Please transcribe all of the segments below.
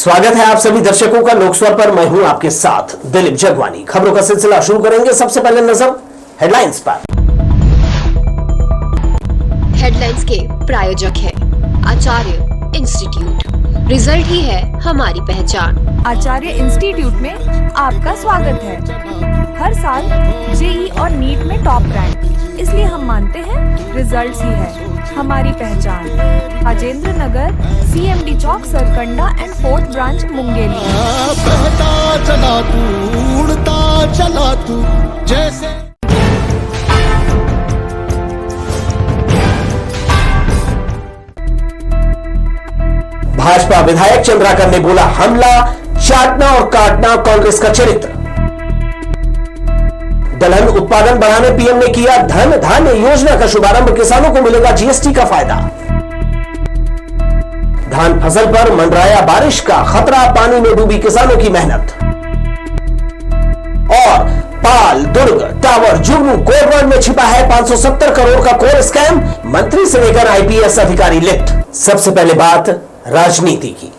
स्वागत है आप सभी दर्शकों का लोकस्वर पर। मैं हूं आपके साथ दिलीप जगवानी। खबरों का सिलसिला शुरू करेंगे। सबसे पहले नजर हेडलाइंस पर। हेडलाइंस के प्रायोजक है आचार्य इंस्टीट्यूट। रिजल्ट ही है हमारी पहचान। आचार्य इंस्टीट्यूट में आपका स्वागत है। हर साल जेई और नीट में टॉप रैंक, इसलिए हम मानते हैं रिजल्ट्स ही है हमारी पहचान। Rajendra Nagar, CMD Chowk, Sarkanda and 4th branch Mungeli. बहता चला तू, उड़ता चला तू जैसे। भाजपा विधायक चंद्राकर ने बोला, हमला चाटना और काटना कांग्रेस का चरित्र। दलहन उत्पादन बढ़ाने पीएम ने किया धन धान्य योजना का शुभारंभ। किसानों को मिलेगा GST का फायदा। धान फसल पर मंडराया बारिश का खतरा, पानी में डूबी किसानों की मेहनत। और पाल, दुर्ग, टावर, जुगनू, कोरबन में छिपा है 570 करोड़ का कोर स्कैम। मंत्री से लेकर IPS अधिकारी लिफ्ट। सबसे पहले बात राजनीति की।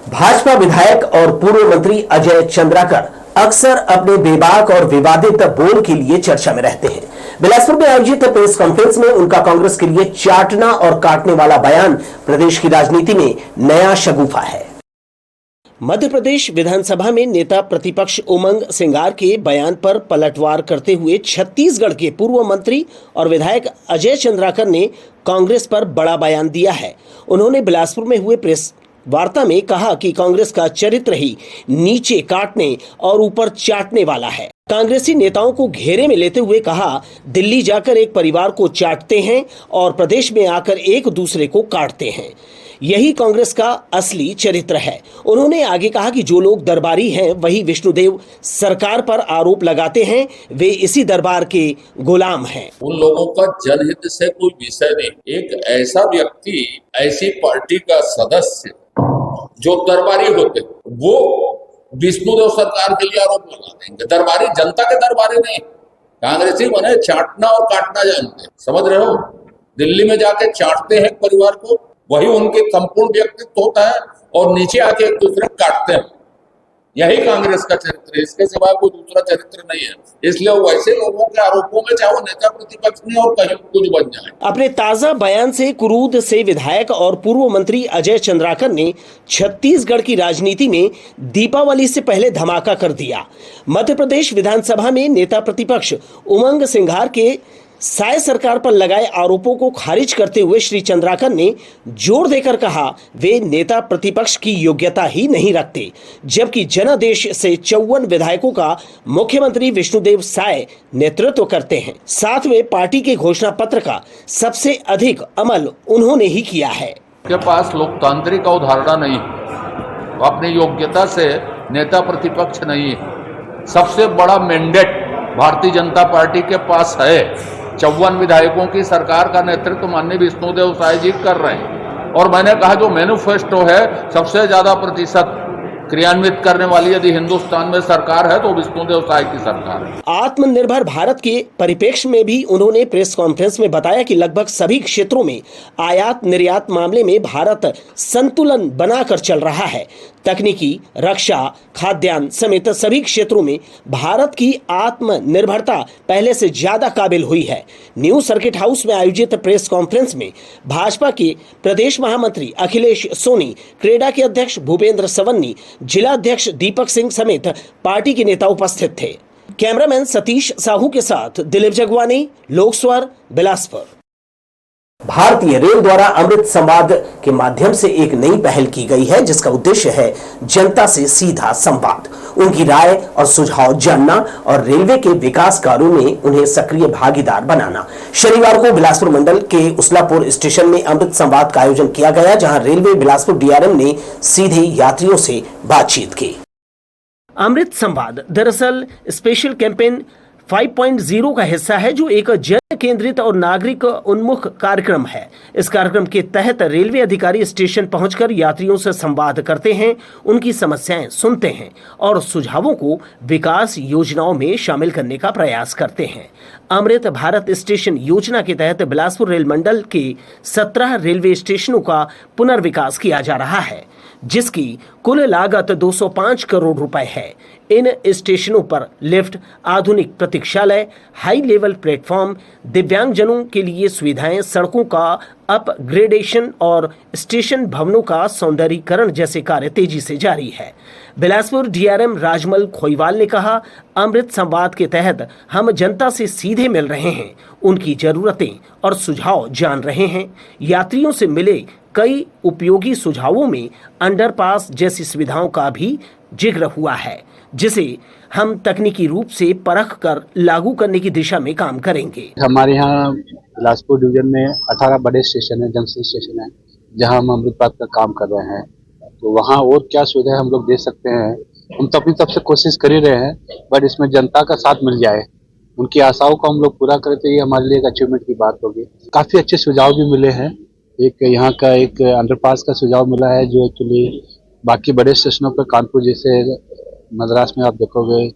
भाजपा विधायक और पूर्व मंत्री अजय चंद्राकर अक्सर अपने बेबाक और विवादित बोल के लिए चर्चा में रहते हैं। बिलासपुर में आयोजित प्रेस कॉन्फ्रेंस में उनका कांग्रेस के लिए चाटना और काटने वाला बयान प्रदेश की राजनीति में नया शगुफा है। मध्य प्रदेश विधानसभा में नेता प्रतिपक्ष उमंग सिंगार के बयान पर पलटवार करते हुए छत्तीसगढ़ के पूर्व मंत्री और विधायक अजय चंद्राकर ने कांग्रेस पर बड़ा बयान दिया है। उन्होंने बिलासपुर में हुए प्रेस वार्ता में कहा कि कांग्रेस का चरित्र ही नीचे काटने और ऊपर चाटने वाला है। कांग्रेसी नेताओं को घेरे में लेते हुए कहा, दिल्ली जाकर एक परिवार को चाटते हैं और प्रदेश में आकर एक दूसरे को काटते हैं। यही कांग्रेस का असली चरित्र है। उन्होंने आगे कहा कि जो लोग दरबारी हैं वही विष्णुदेव सरकार पर आरोप लगाते हैं, वे इसी दरबार के गुलाम हैं। उन लोगों का जनहित से कोई विषय नहीं। एक ऐसा व्यक्ति, ऐसी पार्टी का सदस्य जो दरबारी होते, वो विष्णुदेव सरकार के लिए आरोप लगा देंगे। दरबारी जनता के दरबारी नहीं, कांग्रेसी बने चाटना और काटना जानते हैं। समझ रहे हो? दिल्ली में जाके चाटते हैं परिवार को, वही उनके संपूर्ण व्यक्तित्व होता है, और नीचे आके एक दूसरे काटते हैं। यही कांग्रेस का चरित्र है, इसके सिवा कोई दूसरा चरित्र नहीं है। इसलिए वैसे लोगों के आरोपों में चाहे वो नेता प्रतिपक्ष नहीं और कहीं कुछ बन जाए। अपने ताजा बयान से कुरूद से विधायक और पूर्व मंत्री अजय चंद्राकर ने छत्तीसगढ़ की राजनीति में दीपावली से पहले धमाका कर दिया। मध्य प्रदेश विधानसभा में नेता प्रतिपक्ष उमंग सिंघार के साय सरकार पर लगाए आरोपों को खारिज करते हुए श्री चंद्राकर ने जोर देकर कहा, वे नेता प्रतिपक्ष की योग्यता ही नहीं रखते, जबकि जनादेश से 54 विधायकों का मुख्यमंत्री विष्णुदेव साय नेतृत्व करते हैं। साथ में पार्टी के घोषणा पत्र का सबसे अधिक अमल उन्होंने ही किया है। के पास लोकतांत्रिक अवधारणा नहीं, अपनी योग्यता से नेता प्रतिपक्ष नहीं। सबसे बड़ा मैंडेट भारतीय जनता पार्टी के पास है। 54 विधायकों की सरकार का नेतृत्व माननीय विष्णुदेव साय जी कर रहे हैं, और मैंने कहा जो मैनिफेस्टो है सबसे ज्यादा प्रतिशत क्रियान्वित करने वाली यदि हिंदुस्तान में सरकार है तो विष्णुदेव साय की सरकार है। आत्मनिर्भर भारत के परिप्रेक्ष्य में भी उन्होंने प्रेस कॉन्फ्रेंस में बताया कि लगभग सभी क्षेत्रों में आयात निर्यात मामले में भारत संतुलन बनाकर चल रहा है। तकनीकी, रक्षा, खाद्यान्न समेत सभी क्षेत्रों में भारत की आत्मनिर्भरता पहले से ज्यादा काबिल हुई है। न्यू सर्किट हाउस में आयोजित प्रेस कॉन्फ्रेंस में भाजपा के प्रदेश महामंत्री अखिलेश सोनी, क्रेडा के अध्यक्ष भूपेंद्र सवन्नी, जिला अध्यक्ष दीपक सिंह समेत पार्टी के नेता उपस्थित थे। कैमरामैन सतीश साहू के साथ दिलीप जगवानी, लोकस्वर, बिलासपुर। भारतीय रेल द्वारा अमृत संवाद के माध्यम से एक नई पहल की गई है, जिसका उद्देश्य है जनता से सीधा संवाद, उनकी राय और सुझाव जानना और रेलवे के विकास कार्यों में उन्हें सक्रिय भागीदार बनाना। शनिवार को बिलासपुर मंडल के उसलापुर स्टेशन में अमृत संवाद का आयोजन किया गया, जहां रेलवे बिलासपुर DRM ने सीधे यात्रियों से बातचीत की। अमृत संवाद दरअसल स्पेशल कैंपेन 5.0 का हिस्सा है, जो एक जन केंद्रित और नागरिक उन्मुख कार्यक्रम है। इस कार्यक्रम के तहत रेलवे अधिकारी स्टेशन पहुंचकर यात्रियों से संवाद करते हैं, उनकी समस्याएं सुनते हैं और सुझावों को विकास योजनाओं में शामिल करने का प्रयास करते हैं। अमृत भारत स्टेशन योजना के तहत बिलासपुर रेल मंडल के 17 रेलवे स्टेशनों का पुनर्विकास किया जा रहा है। जिसकी कुल लागत 205 करोड़ रुपए है। इन स्टेशनों पर लिफ्ट, आधुनिक प्रतीक्षालय, हाई लेवल प्लेटफॉर्म, दिव्यांगजनों के लिए सुविधाएं, सड़कों का अपग्रेडेशन और स्टेशन भवनों का सौंदर्यीकरण जैसे कार्य तेजी से जारी है। बिलासपुर डीआरएम राजमल खोईवाल ने कहा, अमृत संवाद के तहत हम जनता से सीधे मिल रहे हैं, उनकी जरूरतें और सुझाव जान रहे हैं। यात्रियों से मिले कई उपयोगी सुझावों में अंडरपास जैसी सुविधाओं का भी जिक्र हुआ है, जिसे हम तकनीकी रूप से परख कर लागू करने की दिशा में काम करेंगे। हमारे यहाँ बिलासपुर डिवीजन में 18 बड़े स्टेशन है, जंक्शन स्टेशन है, जहाँ हम अमृत पाथ का काम कर रहे हैं। तो वहाँ और क्या सुविधा हम लोग दे सकते हैं, हम तो अपनी तरफ से कोशिश कर ही रहे हैं, बट इसमें जनता का साथ मिल जाए, उनकी आशाओं को हम लोग पूरा करें तो ये हमारे लिए एक अचीवमेंट की बात होगी। काफ़ी अच्छे सुझाव भी मिले हैं। एक यहाँ का एक अंडरपास का सुझाव मिला है, जो एक्चुअली बाकी बड़े स्टेशनों पर, कानपुर जैसे मद्रास में आप देखोगे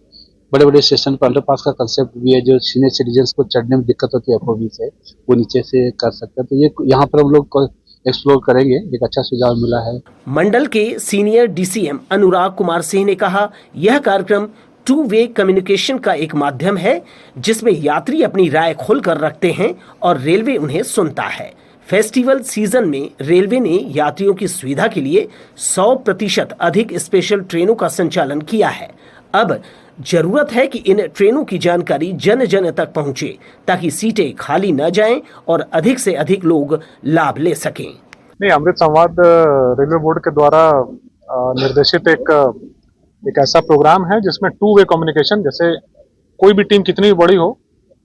बड़े बड़े स्टेशन पर अंडरपास का कंसेप्ट भी है, जो सीनियर सिटीजन्स को चढ़ने में दिक्कत होती है एफओबी से, वो नीचे से कर सकते हैं। तो ये यहाँ पर हम लोग एक्सप्लोर करेंगे, एक अच्छा सुझाव मिला है। मंडल के सीनियर डीसीएम अनुराग कुमार सिंह ने कहा, यह कार्यक्रम 2-वे कम्युनिकेशन का एक माध्यम है, जिसमें यात्री अपनी राय खोलकर रखते हैं और रेलवे उन्हें सुनता है। फेस्टिवल सीजन में रेलवे ने यात्रियों की सुविधा के लिए 100% अधिक स्पेशल ट्रेनों का संचालन किया है। अब जरूरत है कि इन ट्रेनों की जानकारी जन जन तक पहुंचे, ताकि सीटें खाली न जाएं और अधिक से अधिक लोग लाभ ले सकें। नहीं, अमृत संवाद रेलवे बोर्ड के द्वारा निर्देशित एक ऐसा प्रोग्राम है जिसमें 2-वे कम्युनिकेशन, जैसे कोई भी टीम कितनी भी बड़ी हो,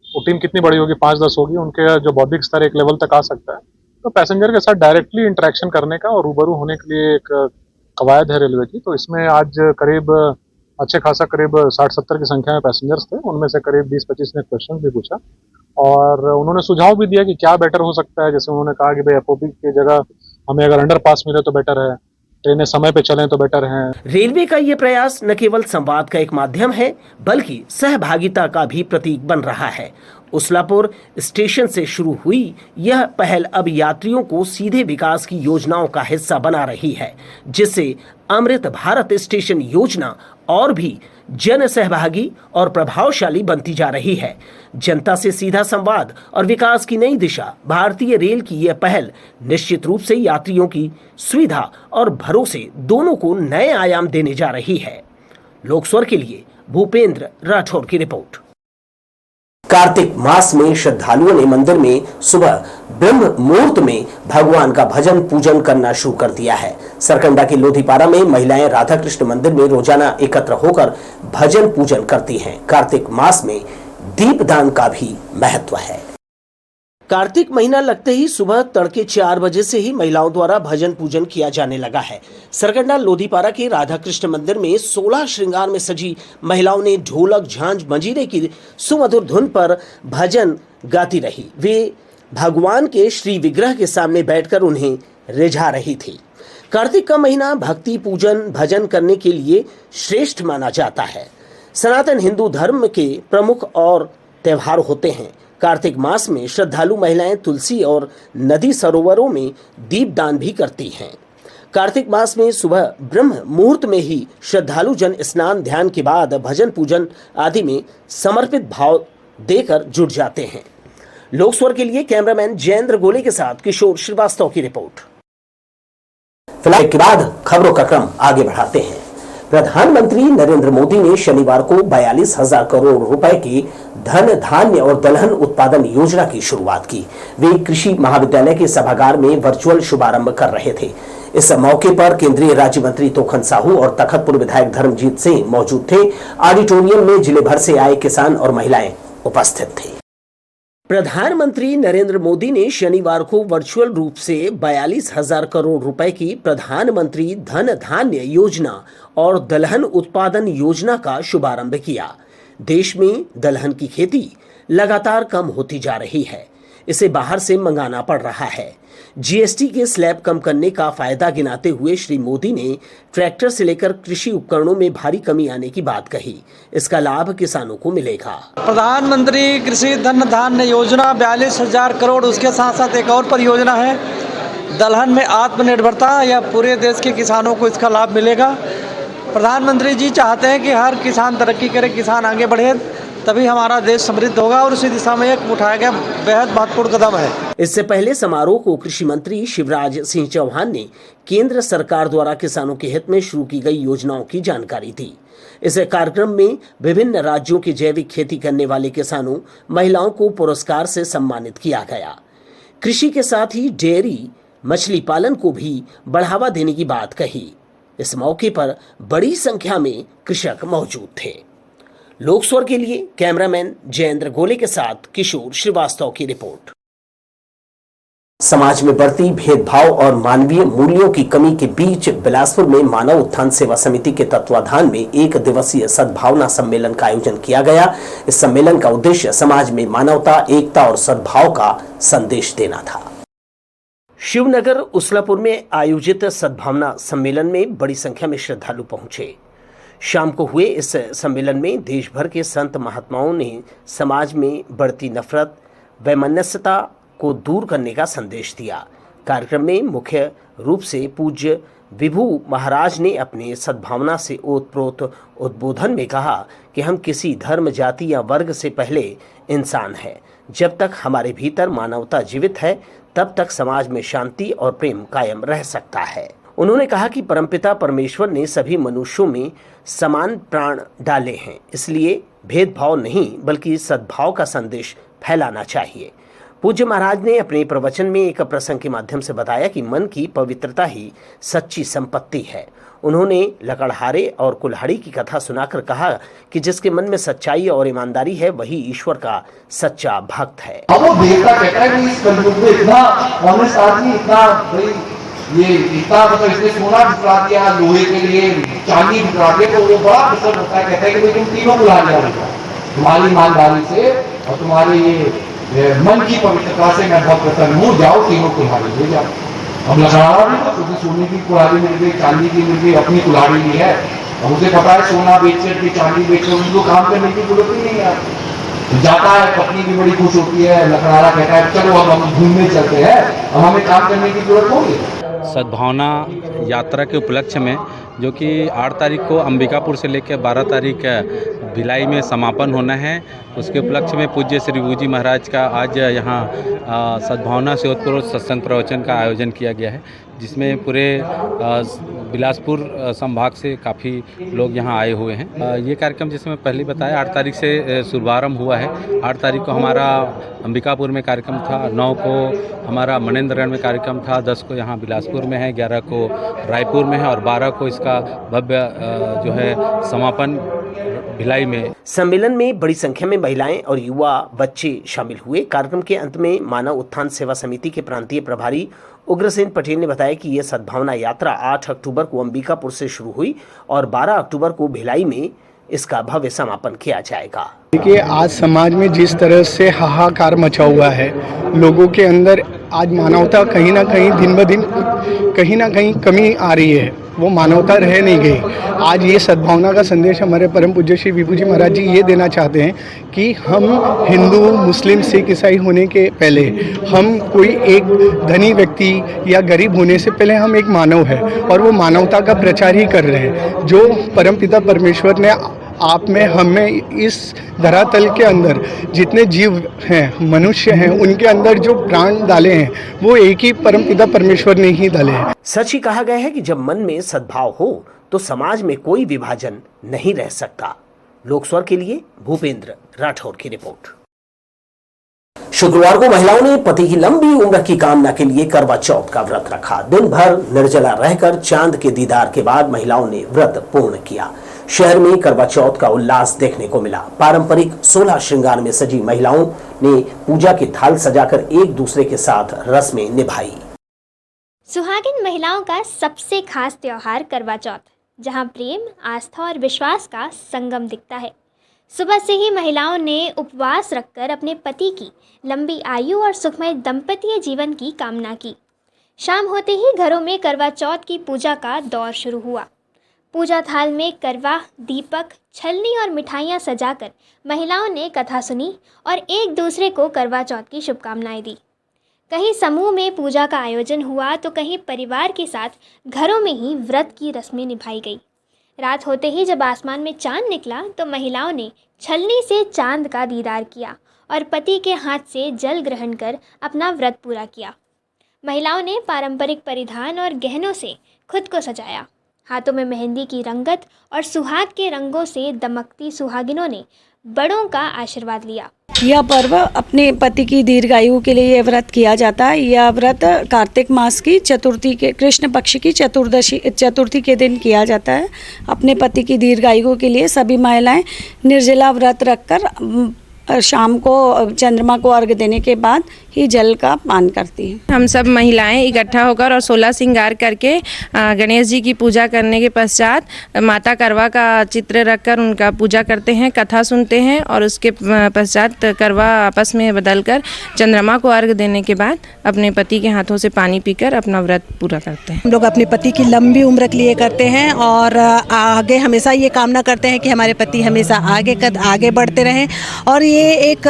वो टीम कितनी बड़ी होगी, 5-10 होगी, उनके जो बौद्धिक स्तर एक लेवल तक आ सकता है, तो पैसेंजर के साथ डायरेक्टली इंटरेक्शन करने का और रूबरू होने के लिए एक कवायद है रेलवे की। तो इसमें आज करीब अच्छे खासा करीब 60-70 की संख्या में पैसेंजर्स थे, उनमें से करीब 20-25 ने क्वेश्चन भी पूछा और उन्होंने सुझाव भी दिया कि क्या बेटर हो सकता है। जैसे उन्होंने कहा कि भाई एफओबी की जगह हमें अगर अंडरपास मिले तो बेटर है, ट्रेनें समय पे चलें तो बेटर हैं। रेलवे का ये प्रयास न केवल संवाद का एक माध्यम है, बल्कि सहभागिता का भी प्रतीक बन रहा है। उसलापुर स्टेशन से शुरू हुई यह पहल अब यात्रियों को सीधे विकास की योजनाओं का हिस्सा बना रही है, जिससे अमृत भारत स्टेशन योजना और भी जन सहभागी और प्रभावशाली बनती जा रही है। जनता से सीधा संवाद और विकास की नई दिशा, भारतीय रेल की यह पहल निश्चित रूप से यात्रियों की सुविधा और भरोसे दोनों को नए आयाम देने जा रही है। लोकस्वर के लिए भूपेंद्र राठौर की रिपोर्ट। कार्तिक मास में श्रद्धालुओं ने मंदिर में सुबह ब्रह्म मुहूर्त में भगवान का भजन पूजन करना शुरू कर दिया है। सरकंडा के लोधीपारा में महिलाएं राधा कृष्ण मंदिर में रोजाना एकत्र होकर भजन पूजन करती हैं। कार्तिक मास में दीपदान का भी महत्व है। कार्तिक महीना लगते ही सुबह तड़के 4 बजे से ही महिलाओं द्वारा भजन पूजन किया जाने लगा है। सरकंडा लोधीपारा के राधा कृष्ण मंदिर में 16 श्रृंगार में सजी महिलाओं ने ढोलक, झांझ, मंजीरे की सुमधुर धुन पर भजन गाती रही। वे भगवान के श्री विग्रह के सामने बैठकर उन्हें रिझा रही थी। कार्तिक का महीना भक्ति, पूजन, भजन करने के लिए श्रेष्ठ माना जाता है। सनातन हिंदू धर्म के प्रमुख और त्योहार होते हैं। कार्तिक मास में श्रद्धालु महिलाएं तुलसी और नदी सरोवरों में दीपदान भी करती हैं। कार्तिक मास में सुबह ब्रह्म मुहूर्त में ही श्रद्धालु जन स्नान, ध्यान के बाद भजन पूजन आदि में समर्पित भाव देकर जुट जाते हैं। लोकस्वर के लिए कैमरामैन जयेंद्र गोले के साथ किशोर श्रीवास्तव की रिपोर्ट। फिलहाल के बाद खबरों का क्रम आगे बढ़ाते हैं। प्रधानमंत्री नरेंद्र मोदी ने शनिवार को 42,000 करोड़ रुपए की धन धान्य और दलहन उत्पादन योजना की शुरुआत की। वे कृषि महाविद्यालय के सभागार में वर्चुअल शुभारंभ कर रहे थे। इस मौके पर केंद्रीय राज्य मंत्री तोखन साहू और तखतपुर विधायक धर्मजीत सिंह मौजूद थे। ऑडिटोरियम में जिले भर से आए किसान और महिलाएं उपस्थित थे। प्रधानमंत्री नरेंद्र मोदी ने शनिवार को वर्चुअल रूप से 42,000 करोड़ रुपए की प्रधानमंत्री धन धान्य योजना और दलहन उत्पादन योजना का शुभारंभ किया। देश में दलहन की खेती लगातार कम होती जा रही है, इसे बाहर से मंगाना पड़ रहा है। जीएसटी के स्लैब कम करने का फायदा गिनाते हुए श्री मोदी ने ट्रैक्टर से लेकर कृषि उपकरणों में भारी कमी आने की बात कही। इसका लाभ किसानों को मिलेगा। प्रधानमंत्री कृषि धन धान्य योजना 42,000 करोड़, उसके साथ साथ एक और परियोजना है दलहन में आत्मनिर्भरता या पूरे देश के किसानों को इसका लाभ मिलेगा। प्रधानमंत्री जी चाहते हैं कि हर किसान तरक्की करे, किसान आगे बढ़े, तभी हमारा देश समृद्ध होगा और उसी दिशा में एक उठाया गया बेहद महत्वपूर्ण कदम है। इससे पहले समारोह को कृषि मंत्री शिवराज सिंह चौहान ने केंद्र सरकार द्वारा किसानों के हित में शुरू की गई योजनाओं की जानकारी दी। इस कार्यक्रम में विभिन्न राज्यों की जैविक खेती करने वाले किसानों, महिलाओं को पुरस्कार से सम्मानित किया गया। कृषि के साथ ही डेयरी, मछली पालन को भी बढ़ावा देने की बात कही। इस मौके पर बड़ी संख्या में कृषक मौजूद थे। लोकस्वर के लिए कैमरामैन जयेंद्र गोले के साथ किशोर श्रीवास्तव की रिपोर्ट। समाज में बढ़ती भेदभाव और मानवीय मूल्यों की कमी के बीच बिलासपुर में मानव उत्थान सेवा समिति के तत्वाधान में 1 दिवसीय सद्भावना सम्मेलन का आयोजन किया गया। इस सम्मेलन का उद्देश्य समाज में मानवता, एकता और सद्भाव का संदेश देना था। शिवनगर उसलापुर में आयोजित सद्भावना सम्मेलन में बड़ी संख्या में श्रद्धालु पहुंचे। शाम को हुए इस सम्मेलन में देश भर के संत महात्माओं ने समाज में बढ़ती नफरत, वैमनस्यता को दूर करने का संदेश दिया। कार्यक्रम में मुख्य रूप से पूज्य विभू महाराज ने अपने सद्भावना से ओतप्रोत उद्बोधन में कहा कि हम किसी धर्म, जाति या वर्ग से पहले इंसान हैं। जब तक हमारे भीतर मानवता जीवित है, तब तक समाज में शांति और प्रेम कायम रह सकता है। उन्होंने कहा कि परमपिता परमेश्वर ने सभी मनुष्यों में समान प्राण डाले हैं, इसलिए भेदभाव नहीं बल्कि सद्भाव का संदेश फैलाना चाहिए। पूज्य महाराज ने अपने प्रवचन में एक प्रसंग के माध्यम से बताया कि मन की पवित्रता ही सच्ची संपत्ति है। उन्होंने लकड़हारे और कुल्हाड़ी की कथा सुनाकर कहा कि जिसके मन में सच्चाई और ईमानदारी है, वही ईश्वर का सच्चा भक्त है। वो देवता कहता है कि इस कलयुग में इतना ऑनेस्ट आदमी, इतना ये इतना मतलब इसने सोना टुकड़ा दिया, लोहे के लिए चांदी टुकड़ा दिया, तो वो बड़ा प्रसन्न होता है। कहता है कि तुम तीनों बुला लिया, तुम्हारी ईमानदारी से और तुम्हारे ये मन की पवित्रता से मैं बहुत प्रसन्न हूँ, जाओ तीनों कुल्हाड़ी ले जाओ। हम लकड़हारा भी था, क्योंकि सोने की कुल्हाड़ी मिल गई, चांदी की मिल गई, अपनी कुल्हाड़ी ली है। और उसे पता है सोना बेच के, चांदी बेच के उनको काम करने की जरूरत ही नहीं है। जाता है, पत्नी भी बड़ी खुश होती है। लकड़हारा कहता है चलो अब हम घूमने चलते हैं, अब हमें काम करने की जरूरत होगी। सद्भावना यात्रा के उपलक्ष्य में, जो कि 8 तारीख को अंबिकापुर से लेकर 12 तारीख भिलाई में समापन होना है, उसके उपलक्ष्य में पूज्य श्री विभू जी महाराज का आज यहाँ सद्भावना से ओतप्रोत सत्संग प्रवचन का आयोजन किया गया है, जिसमें पूरे बिलासपुर संभाग से काफ़ी लोग यहाँ आए हुए हैं। ये कार्यक्रम जैसे मैं पहले बताया 8 तारीख से शुभारंभ हुआ है। 8 तारीख को हमारा अंबिकापुर में कार्यक्रम था, 9 को हमारा मनेंद्रगढ़ में कार्यक्रम था, 10 को यहाँ बिलासपुर में है, 11 को रायपुर में है और 12 को इसका भव्य जो है समापन भिलाई में। सम्मेलन में बड़ी संख्या में महिलाएं और युवा बच्चे शामिल हुए। कार्यक्रम के अंत में मानव उत्थान सेवा समिति के प्रांतीय प्रभारी उग्रसेन पटेल ने बताया कि यह सद्भावना यात्रा 8 अक्टूबर को अंबिकापुर से शुरू हुई और 12 अक्टूबर को भिलाई में इसका भव्य समापन किया जाएगा। देखिए, आज समाज में जिस तरह से हाहाकार मचा हुआ है, लोगों के अंदर आज मानवता कहीं ना कहीं दिन ब दिन कहीं ना कहीं कमी आ रही है, वो मानवता रह नहीं गई। आज ये सद्भावना का संदेश हमारे परम पूज्य श्री विभू जी महाराज जी ये देना चाहते हैं कि हम हिंदू, मुस्लिम, सिख, ईसाई होने के पहले हम कोई एक धनी व्यक्ति या गरीब होने से पहले हम एक मानव है और वो मानवता का प्रचार ही कर रहे हैं। जो परमपिता परमेश्वर ने आप में, हमें, इस धरातल के अंदर जितने जीव हैं, मनुष्य हैं, उनके अंदर जो प्राण डाले हैं, वो एक ही परमपिता परमेश्वर ने ही डाले हैं। सच ही कहा गया है कि जब मन में सद्भाव हो तो समाज में कोई विभाजन नहीं रह सकता। लोकस्वर के लिए भूपेंद्र राठौर की रिपोर्ट। शुक्रवार को महिलाओं ने पति की लंबी उम्र की कामना के लिए करवा चौथ का व्रत रखा। दिन भर निर्जला रहकर चांद के दीदार के बाद महिलाओं ने व्रत पूर्ण किया। शहर में करवा चौथ का उल्लास देखने को मिला। पारंपरिक 16 श्रृंगार में सजी महिलाओं ने पूजा की थाल सजाकर एक दूसरे के साथ रस्में निभाई। सुहागिन महिलाओं का सबसे खास त्योहार करवा चौथ, जहां प्रेम, आस्था और विश्वास का संगम दिखता है। सुबह से ही महिलाओं ने उपवास रखकर अपने पति की लंबी आयु और सुखमय दंपतीय जीवन की कामना की। शाम होते ही घरों में करवा चौथ की पूजा का दौर शुरू हुआ। पूजा थाल में करवा, दीपक, छलनी और मिठाइयाँ सजाकर महिलाओं ने कथा सुनी और एक दूसरे को करवा चौथ की शुभकामनाएं दी। कहीं समूह में पूजा का आयोजन हुआ तो कहीं परिवार के साथ घरों में ही व्रत की रस्में निभाई गई। रात होते ही जब आसमान में चांद निकला तो महिलाओं ने छलनी से चांद का दीदार किया और पति के हाथ से जल ग्रहण कर अपना व्रत पूरा किया। महिलाओं ने पारंपरिक परिधान और गहनों से खुद को सजाया। हाथों में मेहंदी की रंगत और सुहाग के रंगों से दमकती सुहागिनों ने बड़ों का आशीर्वाद लिया। यह पर्व अपने पति की दीर्घायु के लिए व्रत किया जाता है। यह व्रत कार्तिक मास की चतुर्थी के कृष्ण पक्ष की चतुर्थी के दिन किया जाता है। अपने पति की दीर्घायु के लिए सभी महिलाएं निर्जला व्रत रखकर शाम को चंद्रमा को अर्घ देने के बाद ही जल का पान करती हैं। हम सब महिलाएं इकट्ठा होकर और 16 श्रृंगार करके गणेश जी की पूजा करने के पश्चात माता करवा का चित्र रखकर उनका पूजा करते हैं, कथा सुनते हैं और उसके पश्चात करवा आपस में बदलकर चंद्रमा को अर्घ देने के बाद अपने पति के हाथों से पानी पीकर अपना व्रत पूरा करते हैं। हम लोग अपने पति की लंबी उम्र के लिए करते हैं और आगे हमेशा ये कामना करते हैं कि हमारे पति हमेशा आगे बढ़ते रहें। और ये एक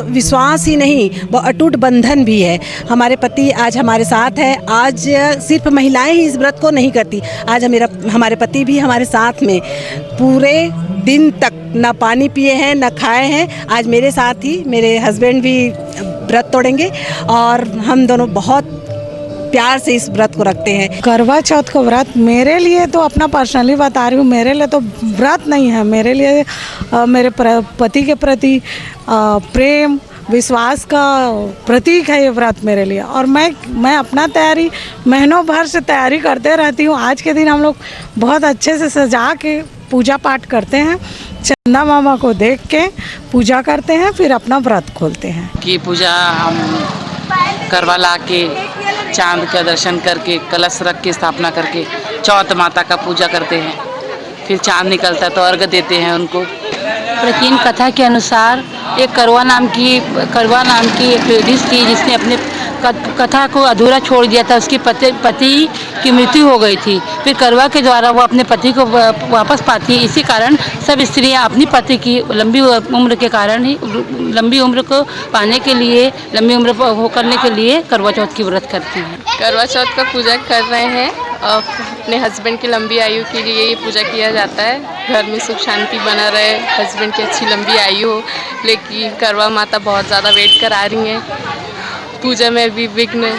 विश्वास ही नहीं, वो अटूट बंधन भी है। हमारे पति आज हमारे साथ है। आज सिर्फ महिलाएं ही इस व्रत को नहीं करती, आज हमारे पति भी हमारे साथ में पूरे दिन तक न पानी पिए हैं न खाए हैं। आज मेरे साथ ही मेरे हस्बैंड भी व्रत तोड़ेंगे और हम दोनों बहुत प्यार से इस व्रत को रखते हैं। करवा चौथ का व्रत मेरे लिए तो अपना पर्सनली बता रही हूँ, मेरे लिए तो व्रत नहीं है। मेरे लिए मेरे पति के प्रति प्रेम विश्वास का प्रतीक है ये व्रत मेरे लिए। और मैं अपना तैयारी महीनों भर से तैयारी करते रहती हूँ। आज के दिन हम लोग बहुत अच्छे से सजा के पूजा पाठ करते हैं, चंदा मामा को देख के पूजा करते हैं, फिर अपना व्रत खोलते हैं। की पूजा हम करवा ला के चांद का दर्शन करके कलश रख के स्थापना करके चौथ माता का पूजा करते हैं। फिर चांद निकलता है तो अर्घ देते हैं उनको। प्राचीन कथा के अनुसार एक करवा नाम की एक लेडीज थी जिसने अपने कथा को अधूरा छोड़ दिया था। उसके पति की मृत्यु हो गई थी, फिर करवा के द्वारा वो अपने पति को वापस पाती है। इसी कारण सब स्त्रियां अपनी पति की लंबी उम्र के कारण ही लंबी उम्र को पाने के लिए लंबी उम्र हो करने के लिए करवा चौथ की व्रत करती हैं। करवा चौथ का पूजा कर रहे हैं और अपने हस्बैंड की लंबी आयु के लिए ये पूजा किया जाता है। घर में सुख शांति बना रहे, हस्बैंड की अच्छी लंबी आयु हो। लेकिन करवा माता बहुत ज़्यादा वेट करा रही हैं। पूजा में भी विघ्न,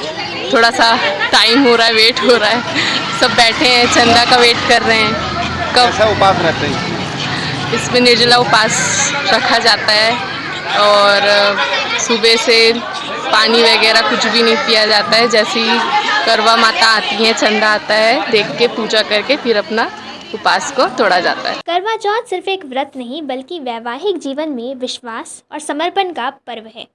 थोड़ा सा टाइम हो रहा है, वेट हो रहा है। सब बैठे हैं, चंदा का वेट कर रहे हैं। कब कैसा उपास रहते हैं? इसमें निर्जला उपास रखा जाता है और सुबह से पानी वगैरह कुछ भी नहीं पिया जाता है। जैसे ही करवा माता आती हैं, चंदा आता है, देख के पूजा करके फिर अपना उपास को तोड़ा जाता है। करवा चौथ सिर्फ एक व्रत नहीं बल्कि वैवाहिक जीवन में विश्वास और समर्पण का पर्व है।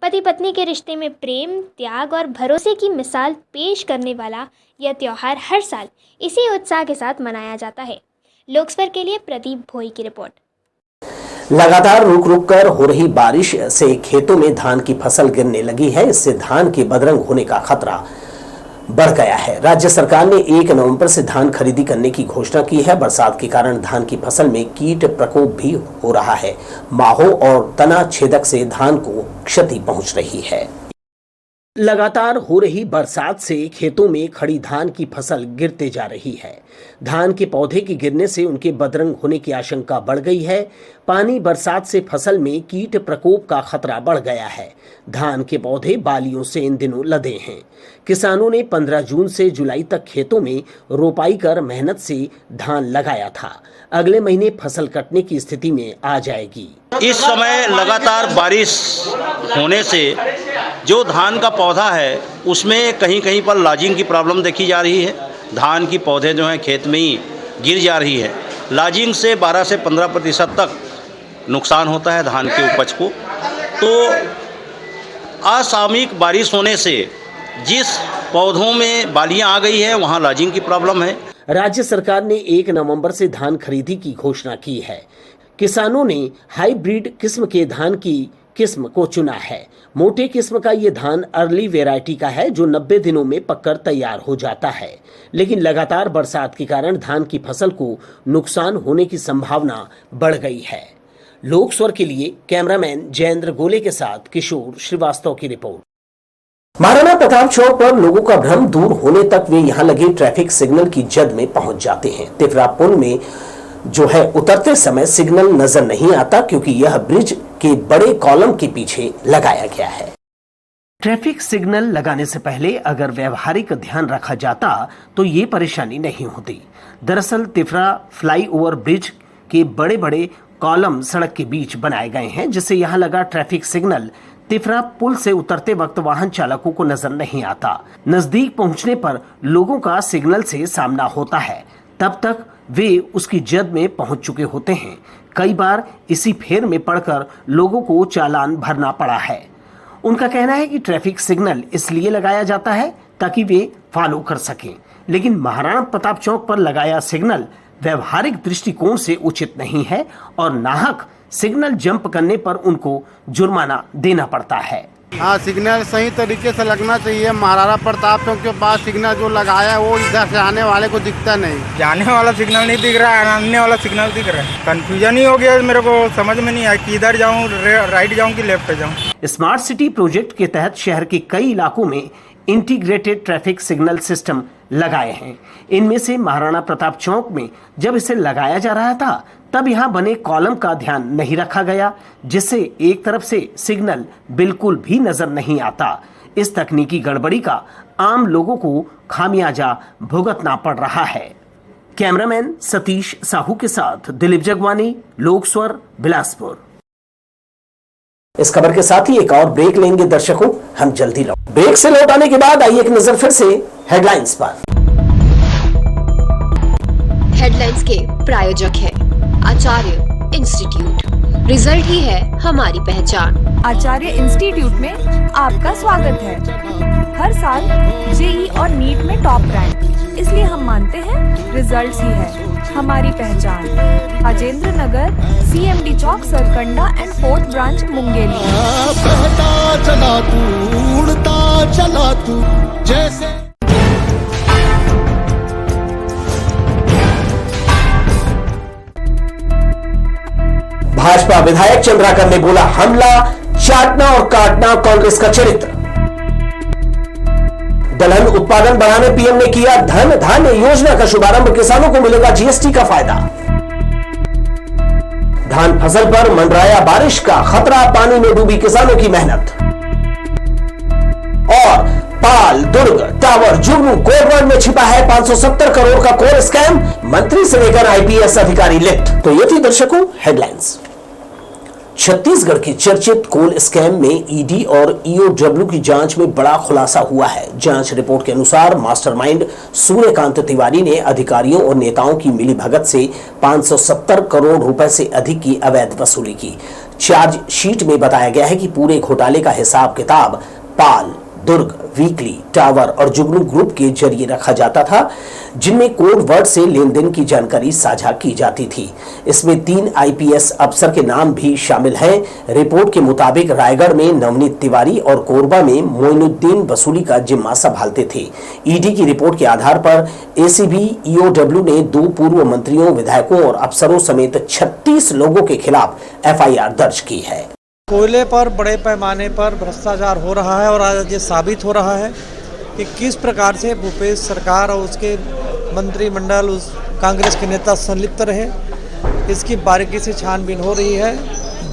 पति पत्नी के रिश्ते में प्रेम, त्याग और भरोसे की मिसाल पेश करने वाला यह त्यौहार हर साल इसी उत्साह के साथ मनाया जाता है। लोकस्वर के लिए प्रदीप भोई की रिपोर्ट। लगातार रुक रुक कर हो रही बारिश से खेतों में धान की फसल गिरने लगी है। इससे धान के बदरंग होने का खतरा बढ़ गया है। राज्य सरकार ने 1 नवंबर से धान खरीदी करने की घोषणा की है। बरसात के कारण धान की फसल में कीट प्रकोप भी हो रहा है। माहो और तना छेदक से धान को क्षति पहुंच रही है। लगातार हो रही बरसात से खेतों में खड़ी धान की फसल गिरते जा रही है। धान के पौधे के गिरने से उनके बदरंग होने की आशंका बढ़ गई है। पानी बरसात से फसल में कीट प्रकोप का खतरा बढ़ गया है। धान के पौधे बालियों से इन दिनों लदे हैं। किसानों ने 15 जून से जुलाई तक खेतों में रोपाई कर मेहनत से धान लगाया था। अगले महीने फसल कटने की स्थिति में आ जाएगी। इस समय लगातार बारिश होने से जो धान का पौधा है उसमें कहीं कहीं पर लाजिंग की प्रॉब्लम देखी जा रही है। धान की पौधे जो हैं खेत में ही गिर जा रही है। लाजिंग से 12 से 15% तक नुकसान होता है धान के उपज को। तो असामयिक बारिश होने से जिस पौधों में बालियां आ गई है वहां लाजिंग की प्रॉब्लम है। राज्य सरकार ने 1 नवंबर से धान खरीदी की घोषणा की है। किसानों ने हाइब्रिड किस्म के धान की किस्म को चुना है। मोटे किस्म का ये धान अर्ली वेराइटी का है जो 90 दिनों में पककर तैयार हो जाता है। लेकिन लगातार बरसात के कारण धान की फसल को नुकसान होने की संभावना बढ़ गई है। लोकस्वर के लिए कैमरामैन जयेंद्र गोले के साथ किशोर श्रीवास्तव की रिपोर्ट। महाराणा प्रताप चौक पर लोगों का भ्रम दूर होने तक वे यहां लगे ट्रैफिक सिग्नल की जद में पहुंच जाते हैं। तिफरा पुल में जो है उतरते समय सिग्नल नजर नहीं आता क्योंकि यह ब्रिज के बड़े कॉलम के पीछे लगाया गया है। ट्रैफिक सिग्नल लगाने से पहले अगर व्यवहारिक ध्यान रखा जाता तो ये परेशानी नहीं होती। दरअसल तिफरा फ्लाईओवर ब्रिज के बड़े बड़े कॉलम सड़क के बीच बनाए गए हैं, जिससे यहां लगा ट्रैफिक सिग्नल तिफरा पुल से उतरते वक्त वाहन चालकों को नजर नहीं आता। नजदीक पहुंचने पर लोगों का सिग्नल से सामना होता है, तब तक वे उसकी जद में पहुंच चुके होते हैं। कई बार इसी फेर में पड़कर लोगों को चालान भरना पड़ा है। उनका कहना है कि ट्रैफिक सिग्नल इसलिए लगाया जाता है ताकि वे फॉलो कर सकें, लेकिन महाराणा प्रताप चौक पर लगाया सिग्नल व्यवहारिक दृष्टिकोण से उचित नहीं है और नाहक सिग्नल जंप करने पर उनको जुर्माना देना पड़ता है। हाँ, सिग्नल सही तरीके से लगना चाहिए। महाराणा प्रताप चौक के पास सिग्नल जो लगाया है वो इधर से आने वाले को दिखता नहीं। जाने वाला सिग्नल नहीं दिख रहा है, आने वाला सिग्नल दिख रहा है। कंफ्यूजन ही हो गया, मेरे को समझ में नहीं आया कि इधर जाऊँ, राइट जाऊँ कि लेफ्ट जाऊँ। स्मार्ट सिटी प्रोजेक्ट के तहत शहर के कई इलाकों में इंटीग्रेटेड ट्रैफिक सिग्नल सिस्टम लगाए हैं। इनमें से महाराणा प्रताप चौक में जब इसे लगाया जा रहा था तब यहाँ बने कॉलम का ध्यान नहीं रखा गया, जिससे एक तरफ से सिग्नल बिल्कुल भी नजर नहीं आता। इस तकनीकी गड़बड़ी का आम लोगों को खामियाजा भुगतना पड़ रहा है। कैमरामैन सतीश साहू के साथ दिलीप जगवानी, लोक स्वर, बिलासपुर। इस खबर के साथ ही एक और ब्रेक लेंगे दर्शकों, हम जल्दी लौट। ब्रेक से लौट आने के बाद आइए एक नजर फिर से हेडलाइंस पर। हेडलाइंस के प्रायोजक है आचार्य इंस्टीट्यूट। रिजल्ट ही है हमारी पहचान। आचार्य इंस्टीट्यूट में आपका स्वागत है। हर साल जेई और नीट में टॉप रैंक, इसलिए हम मानते हैं रिजल्ट्स ही है हमारी पहचान। Rajendra Nagar, CMD Chowk, Sarkanda and 4th branch, Mungeli. बहता चला तू, उड़ता चला तू, जैसे भाजपा विधायक चंद्राकर ने बोला, हमला चाटना और काटना कांग्रेस का चरित्र। दलहन उत्पादन बढ़ाने पीएम ने किया धन धान्य योजना का शुभारंभ, किसानों को मिलेगा GST का फायदा। धान फसल पर मंडराया बारिश का खतरा, पानी में डूबी किसानों की मेहनत। और पाल, दुर्ग, टावर, जुगनू, कोरबन में छिपा है 570 करोड़ का कोर स्कैम, मंत्री से लेकर IPS अधिकारी लिप्त। तो ये थी दर्शकों हेडलाइंस। छत्तीसगढ़ के चर्चित कोल स्कैम में ईडी और EOW की जांच में बड़ा खुलासा हुआ है। जांच रिपोर्ट के अनुसार मास्टरमाइंड सूर्यकांत तिवारी ने अधिकारियों और नेताओं की मिलीभगत से 570 करोड़ रुपए से अधिक की अवैध वसूली की। चार्जशीट में बताया गया है कि पूरे घोटाले का हिसाब किताब पाल, दुर्ग, वीकली, टावर और जुगनू ग्रुप के जरिए रखा जाता था, जिनमें कोड वर्ड से लेन देन की जानकारी साझा की जाती थी। इसमें 3 IPS अफसर के नाम भी शामिल हैं। रिपोर्ट के मुताबिक रायगढ़ में नवनीत तिवारी और कोरबा में मोइनुद्दीन वसूली का जिम्मा संभालते थे। ईडी की रिपोर्ट के आधार पर ACB EOW ने 2 पूर्व मंत्रियों, विधायकों और अफसरों समेत 36 लोगों के खिलाफ FIR दर्ज की है। कोयले पर बड़े पैमाने पर भ्रष्टाचार हो रहा है और आज ये साबित हो रहा है कि किस प्रकार से भूपेश सरकार और उसके मंत्रिमंडल, उस कांग्रेस के नेता संलिप्त रहे। इसकी बारीकी से छानबीन हो रही है।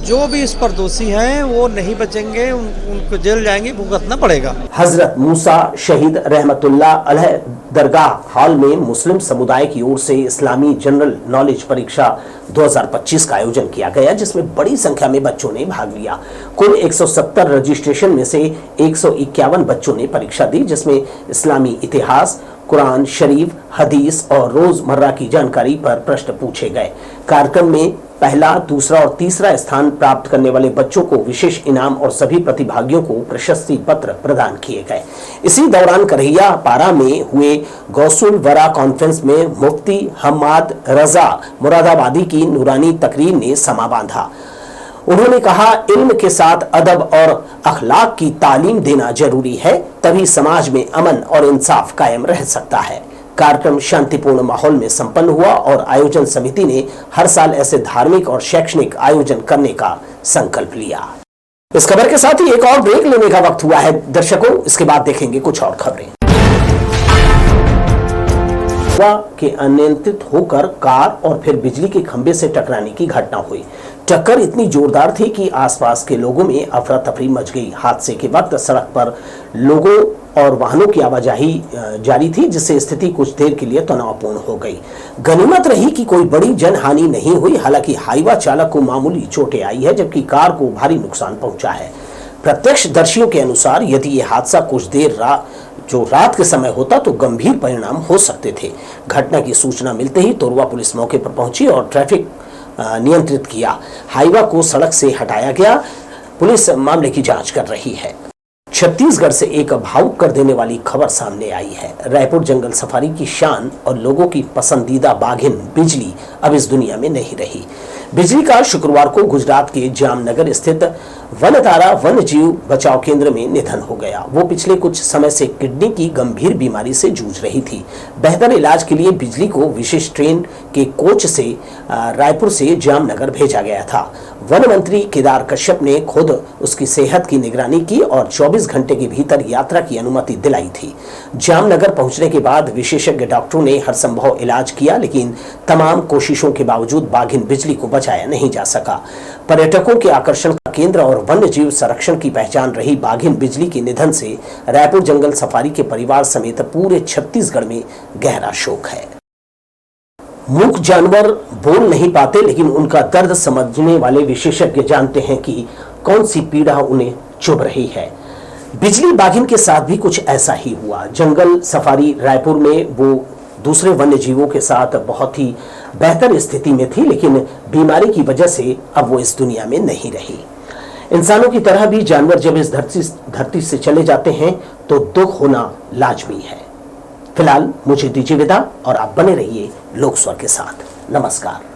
जो भी इस पर दोषी हैं वो नहीं बचेंगे, उनको जेल जाएंगे, भुगतना पड़ेगा। हजरत मूसा शहीद रहमतुल्लाह अलैह दरगाह हॉल में मुस्लिम समुदाय की ओर से इस्लामी जनरल नॉलेज परीक्षा 2025 का आयोजन किया गया, जिसमें बड़ी संख्या में बच्चों ने भाग लिया। कुल 170 रजिस्ट्रेशन में से 151 बच्चों ने परीक्षा दी, जिसमें इस्लामी इतिहास, कुरान शरीफ, हदीस और रोजमर्रा की जानकारी पर प्रश्न पूछे गए। कार्यक्रम में पहला, दूसरा और तीसरा स्थान प्राप्त करने वाले बच्चों को विशेष इनाम और सभी प्रतिभागियों को प्रशस्ति पत्र प्रदान किए गए। इसी दौरान करहिया पारा में हुए गौसुल वरा कॉन्फ्रेंस में मुफ्ती हम्माद रजा मुरादाबादी की नूरानी तकरीर ने समा बांधा। उन्होंने कहा, इल्म के साथ अदब और अखलाक की तालीम देना जरूरी है, तभी समाज में अमन और इंसाफ कायम रह सकता है। कार्यक्रम शांतिपूर्ण माहौल में संपन्न हुआ और आयोजन समिति ने हर साल ऐसे धार्मिक और शैक्षणिक आयोजन करने का संकल्प लिया। इस खबर के साथ ही एक और ब्रेक लेने का वक्त हुआ है दर्शकों, इसके बाद देखेंगे कुछ और खबरें। के अनियंत्रित होकर कार और फिर बिजली के खंभे से टकराने की घटना हुई। टक्कर इतनी जोरदार थी कि आसपास के लोगों में अफरा तफरी मच गई। हादसे के वक्त सड़क पर लोगों और वाहनों की आवाजाही जारी थी, जिससे स्थिति कुछ देर के लिए तनावपूर्ण हो गई। गनीमत रही कि कोई बड़ी जनहानि नहीं हुई। हालांकि हाईवा चालक को मामूली चोटें आई है, जबकि कार को भारी नुकसान पहुंचा है। प्रत्यक्षदर्शियों के अनुसार यदि यह हादसा कुछ देर रात के समय होता तो गंभीर परिणाम हो सकते थे। घटना की सूचना मिलते ही तोरवा पुलिस मौके पर पहुंची और ट्रैफिक नियंत्रित किया। हाईवा को सड़क से हटाया गया। पुलिस मामले की जांच कर रही है। छत्तीसगढ़ से एक भावुक कर देने वाली खबर सामने आई है। रायपुर जंगल सफारी की शान और लोगों की पसंदीदा बाघिन बिजली अब इस दुनिया में नहीं रही। बिजली का शुक्रवार को गुजरात के जामनगर स्थित वनतारा वन्य जीव बचाव केंद्र में निधन हो गया। वो पिछले कुछ समय से किडनी की गंभीर बीमारी से जूझ रही थी। बेहतर इलाज के लिए बिजली को विशेष ट्रेन के कोच से रायपुर से जामनगर भेजा गया था। वन मंत्री केदार कश्यप ने खुद उसकी सेहत की निगरानी की और 24 घंटे के भीतर यात्रा की अनुमति दिलाई थी। जामनगर पहुंचने के बाद विशेषज्ञ डॉक्टरों ने हर संभव इलाज किया, लेकिन तमाम कोशिशों के बावजूद बाघिन बिजली को बचाया नहीं जा सका। पर्यटकों के आकर्षण का केंद्र और वन्य जीव संरक्षण की पहचान रही बाघिन बिजली के निधन से रायपुर जंगल सफारी के परिवार समेत पूरे छत्तीसगढ़ में गहरा शोक है। मूक जानवर बोल नहीं पाते, लेकिन उनका दर्द समझने वाले विशेषज्ञ जानते हैं कि कौन सी पीड़ा उन्हें चुभ रही है। बिजली बाघिन के साथ भी कुछ ऐसा ही हुआ। जंगल सफारी रायपुर में वो दूसरे वन्य जीवों के साथ बहुत ही बेहतर स्थिति में थी, लेकिन बीमारी की वजह से अब वो इस दुनिया में नहीं रही। इंसानों की तरह भी जानवर जब इस धरती से चले जाते हैं तो दुख होना लाजमी है। फिलहाल मुझे दीजिए विदा और आप बने रहिए लोकस्वर के साथ। नमस्कार।